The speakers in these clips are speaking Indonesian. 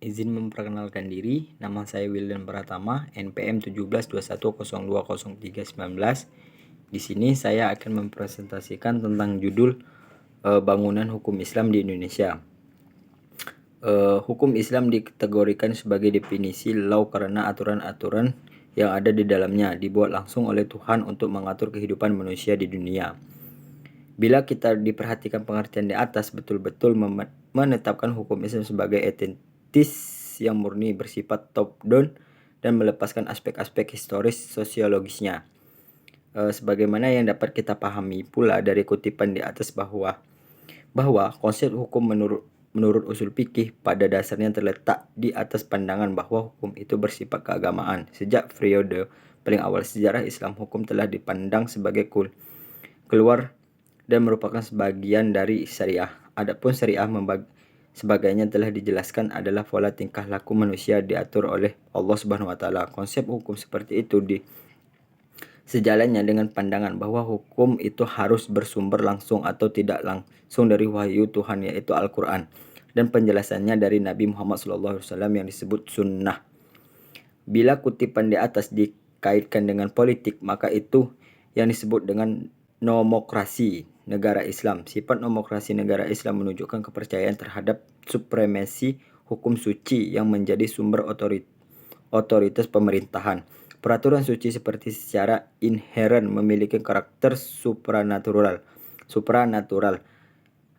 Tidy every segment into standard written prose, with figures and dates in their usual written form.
Izin memperkenalkan diri, nama saya Wildan Pratama, NPM 1721020319. Di sini saya akan mempresentasikan tentang judul bangunan hukum Islam di Indonesia. Hukum Islam dikategorikan sebagai definisi law karena aturan-aturan yang ada di dalamnya dibuat langsung oleh Tuhan untuk mengatur kehidupan manusia di dunia. Bila kita diperhatikan pengertian di atas, betul-betul menetapkan hukum Islam sebagai etis yang murni, bersifat top down dan melepaskan aspek-aspek historis sosiologisnya. Sebagaimana yang dapat kita pahami pula dari kutipan di atas bahwa konsep hukum menurut usul fikih pada dasarnya terletak di atas pandangan bahwa hukum itu bersifat keagamaan. Sejak periode paling awal sejarah Islam, hukum telah dipandang sebagai keluar dan merupakan sebagian dari syariah. Adapun syariah sebagainya telah dijelaskan adalah pola tingkah laku manusia diatur oleh Allah Subhanahu wa taala. Konsep hukum seperti itu sejalannya dengan pandangan bahwa hukum itu harus bersumber langsung atau tidak langsung dari wahyu Tuhan, yaitu Al-Qur'an, dan penjelasannya dari Nabi Muhammad SAW yang disebut sunnah. Bila kutipan di atas dikaitkan dengan politik, maka itu yang disebut dengan nomokrasi negara Islam. Sifat nomokrasi negara Islam menunjukkan kepercayaan terhadap supremasi hukum suci yang menjadi sumber otoritas pemerintahan. Peraturan suci seperti secara inheren memiliki karakter supranatural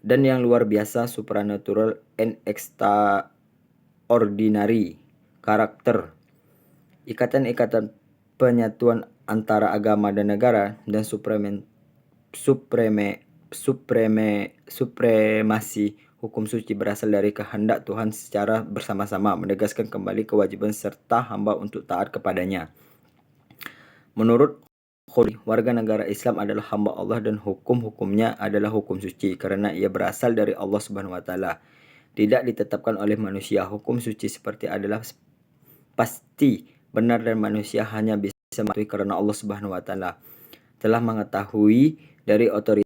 dan yang luar biasa, supranatural and extraordinary karakter. Ikatan-ikatan penyatuan antara agama dan negara dan supremasi hukum suci berasal dari kehendak Tuhan secara bersama-sama, menegaskan kembali kewajiban serta hamba untuk taat kepadanya. Menurut warga negara Islam adalah hamba Allah dan hukum-hukumnya adalah hukum suci karena ia berasal dari Allah Subhanahu wa taala. Tidak ditetapkan oleh manusia. Hukum suci seperti adalah pasti benar dan manusia hanya bisa mematuhi karena Allah Subhanahu wa taala telah mengetahui dari otoritas